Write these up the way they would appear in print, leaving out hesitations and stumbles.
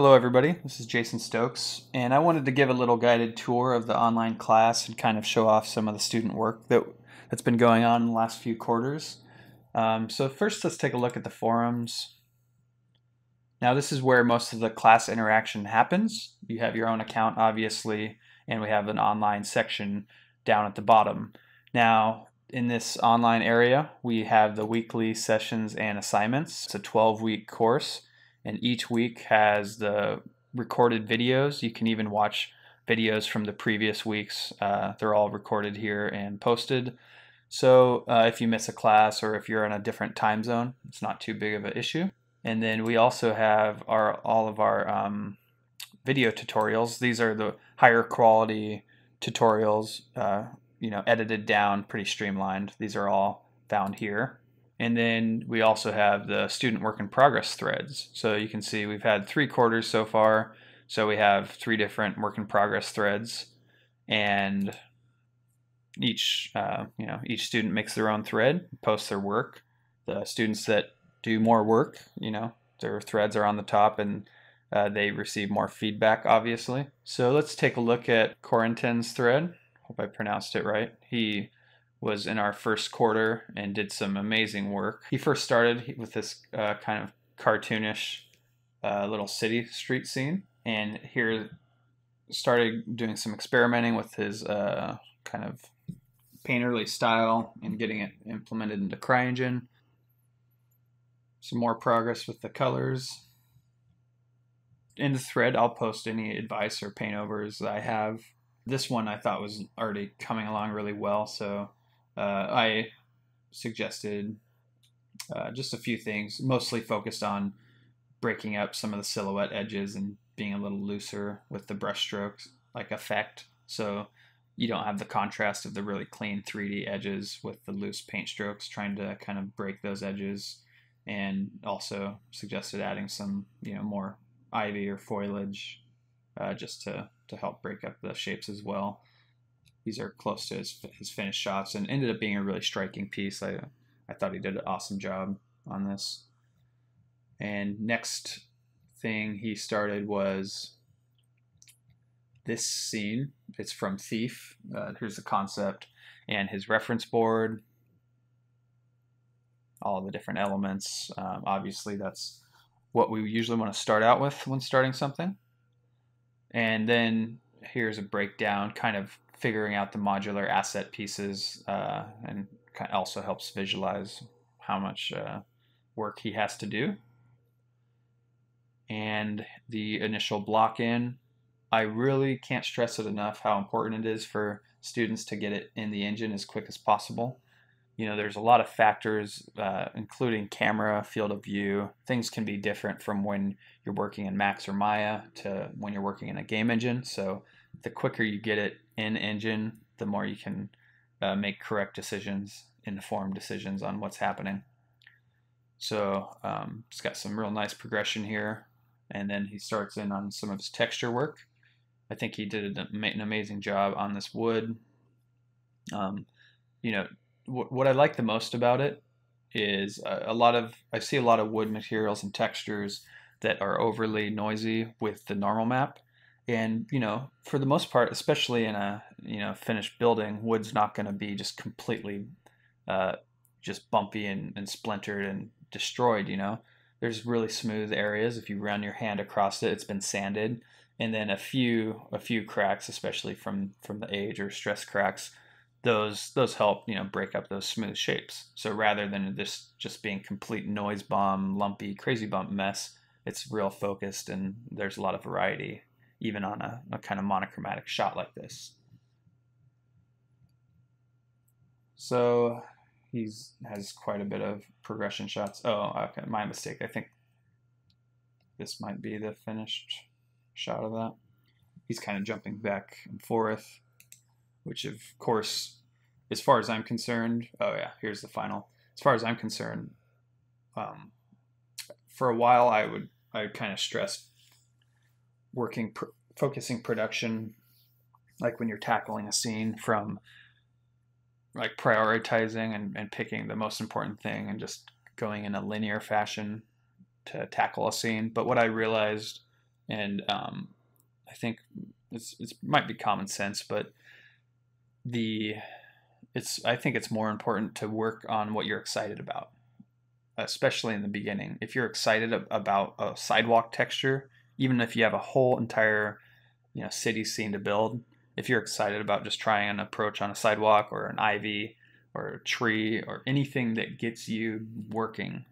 Hello everybody, this is Jason Stokes, and I wanted to give a little guided tour of the online class and kind of show off some of the student work that's been going on in the last few quarters. So first let's take a look at the forums. Now this is where most of the class interaction happens. You have your own account obviously, and we have an online section down at the bottom. Now in this online area we have the weekly sessions and assignments. It's a 12-week course, and each week has the recorded videos. You can even watch videos from the previous weeks. They're all recorded here and posted. So if you miss a class or if you're in a different time zone, it's not too big of an issue. And then we also have all of our video tutorials. These are the higher quality tutorials, edited down, pretty streamlined. These are all found here. And then we also have the student work in progress threads. So you can see we've had 3 quarters so far. So we have 3 different work in progress threads, and each student makes their own thread, posts their work. The students that do more work, their threads are on the top, and they receive more feedback, obviously. So let's take a look at Quentin's thread. Hope I pronounced it right. He was in our first quarter and did some amazing work. He first started with this kind of cartoonish little city street scene, and here started doing some experimenting with his kind of painterly style and getting it implemented into CryEngine. Some more progress with the colors. In the thread, I'll post any advice or paint overs that I have. This one I thought was already coming along really well, so I suggested just a few things, mostly focused on breaking up some of the silhouette edges and being a little looser with the brush strokes like effect, so you don't have the contrast of the really clean 3D edges with the loose paint strokes, trying to kind of break those edges. And also suggested adding some more ivy or foliage just to help break up the shapes as well. These are close to his finished shots, and ended up being a really striking piece. I thought he did an awesome job on this. And next thing he started was this scene. It's from Thief. Here's the concept and his reference board. All the different elements. Obviously that's what we usually want to start out with when starting something. And then here's a breakdown, kind of figuring out the modular asset pieces, and also helps visualize how much work he has to do. And the initial block in, I really can't stress it enough how important it is for students to get it in the engine as quick as possible. There's a lot of factors, including camera, field of view. Things can be different from when you're working in Max or Maya to when you're working in a game engine. So the quicker you get it in engine, the more you can make correct decisions, informed decisions on what's happening. So it's got some real nice progression here. And then he starts in on some of his texture work. I think he did an amazing job on this wood. What I like the most about it is I see a lot of wood materials and textures that are overly noisy with the normal map. And, for the most part, especially in a, finished building, wood's not going to be just completely just bumpy and splintered and destroyed, There's really smooth areas. If you run your hand across it, it's been sanded. And then a few cracks, especially from the age or stress cracks, those help break up those smooth shapes. So rather than this just being complete noise bomb, lumpy, crazy bump mess, it's real focused, and there's a lot of variety even on a kind of monochromatic shot like this. So has quite a bit of progression shots. Oh, okay, my mistake. I think this might be the finished shot of that. He's kind of jumping back and forth, which of course, as far as I'm concerned, oh yeah, here's the final. As far as I'm concerned, for a while I would kind of stress focusing production, like when you're tackling a scene, from like prioritizing and picking the most important thing and just going in a linear fashion to tackle a scene. But what I realized And I think it might be common sense, but I think it's more important to work on what you're excited about, especially in the beginning. If you're excited about a sidewalk texture, even if you have a whole entire city scene to build, if you're excited about just trying an approach on a sidewalk or an ivy or a tree or anything that gets you working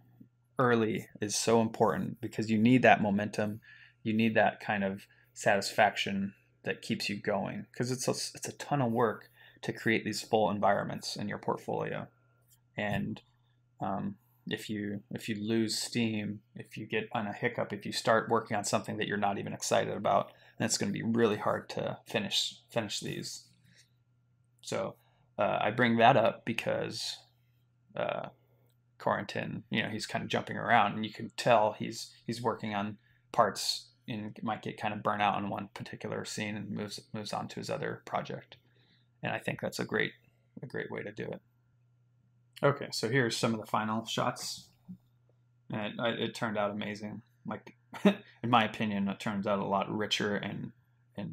early is so important, because you need that momentum. You need that kind of satisfaction that keeps you going, because it's a ton of work to create these full environments in your portfolio. And if you lose steam, if you get on a hiccup, if you start working on something that you're not even excited about, then it's going to be really hard to finish these. So I bring that up because Quentin, he's kind of jumping around, and you can tell he's working on parts and might get kind of burnt out on one particular scene and moves on to his other project. And I think that's a great way to do it. Okay, so here's some of the final shots, and it turned out amazing. Like, in my opinion, it turns out a lot richer and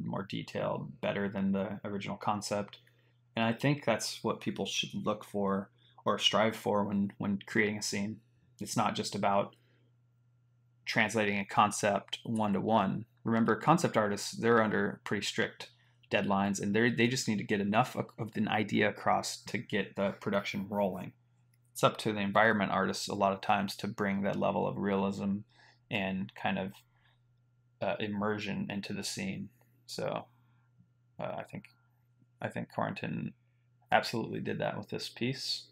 more detailed, better than the original concept. And I think that's what people should look for or strive for when creating a scene. It's not just about translating a concept one-to-one. Remember, concept artists, they're under pretty strict deadlines, and they just need to get enough of an idea across to get the production rolling. It's up to the environment artists a lot of times to bring that level of realism and kind of immersion into the scene. So I think Quentin absolutely did that with this piece.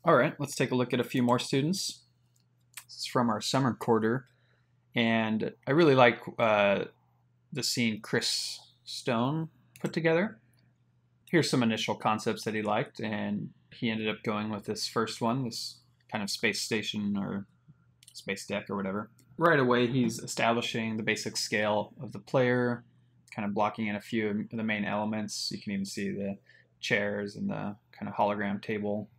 All right, let's take a look at a few more students. This is from our summer quarter, and I really like the scene Chris Stone put together. Here's some initial concepts that he liked, and he ended up going with this first one, this kind of space station or space deck or whatever. Right away, he's establishing the basic scale of the player, kind of blocking in a few of the main elements. You can even see the chairs and the kind of hologram table.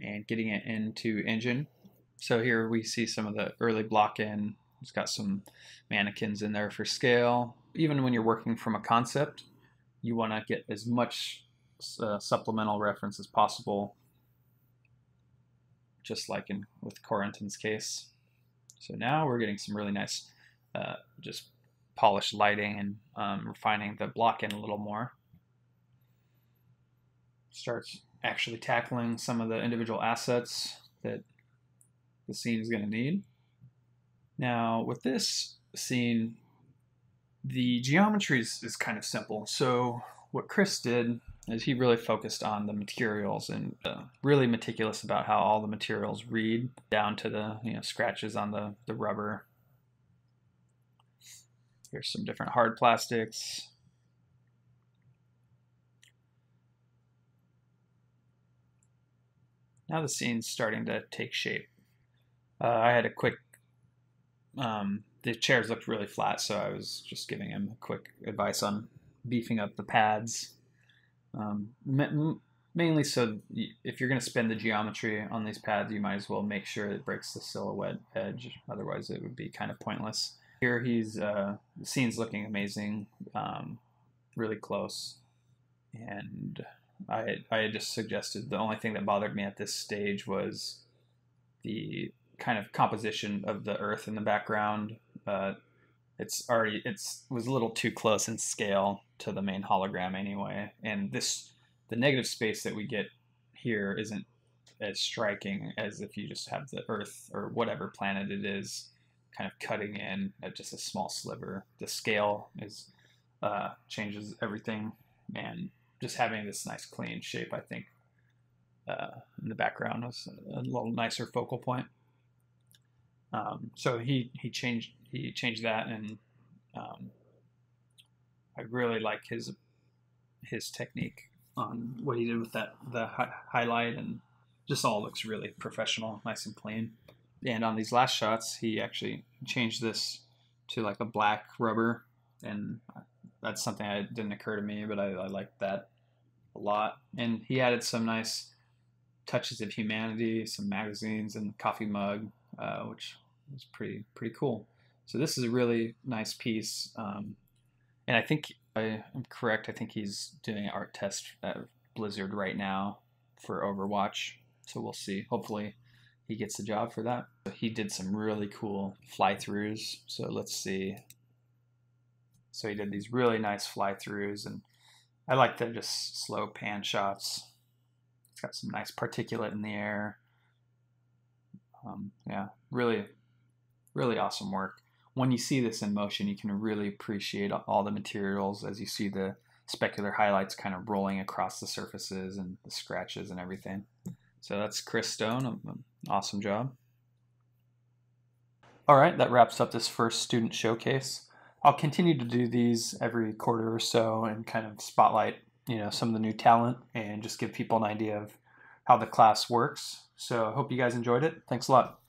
And getting it into engine. So here we see some of the early block in. It's got some mannequins in there for scale. Even when you're working from a concept, you want to get as much supplemental reference as possible, just like with Quentin's case. So now we're getting some really nice just polished lighting and refining the block in a little more. Starts actually tackling some of the individual assets that the scene is going to need. Now with this scene, the geometry is kind of simple. So what Chris did is he really focused on the materials and really meticulous about how all the materials read down to the scratches on the rubber. Here's some different hard plastics. Now the scene's starting to take shape. I had a quick, the chairs looked really flat, so I was just giving him quick advice on beefing up the pads. Mainly so if you're going to spend the geometry on these pads, you might as well make sure it breaks the silhouette edge. Otherwise, it would be kind of pointless. Here the scene's looking amazing, really close. And I had just suggested the only thing that bothered me at this stage was the kind of composition of the earth in the background. It was a little too close in scale to the main hologram anyway, and the negative space that we get here isn't as striking as if you just have the earth or whatever planet it is kind of cutting in at just a small sliver. The scale changes everything, and just having this nice clean shape, I think, in the background was a little nicer focal point. So he changed that, and I really like his technique on what he did with the highlight, and just all looks really professional, nice and clean. And on these last shots, he actually changed this to like a black rubber, and that's something that didn't occur to me, but I liked that a lot. And he added some nice touches of humanity, some magazines and coffee mug, which was pretty cool. So this is a really nice piece, and I think I'm correct. I think he's doing an art test at Blizzard right now for Overwatch. So we'll see. Hopefully, he gets the job for that. He did some really cool fly-throughs. So let's see. So he did these really nice fly-throughs, and I like the just slow pan shots. It's got some nice particulate in the air. Yeah, really awesome work. When you see this in motion, you can really appreciate all the materials as you see the specular highlights kind of rolling across the surfaces and the scratches and everything. So that's Chris Stone. Awesome job. All right, that wraps up this first student showcase. I'll continue to do these every quarter or so and kind of spotlight, some of the new talent and just give people an idea of how the class works. So I hope you guys enjoyed it. Thanks a lot.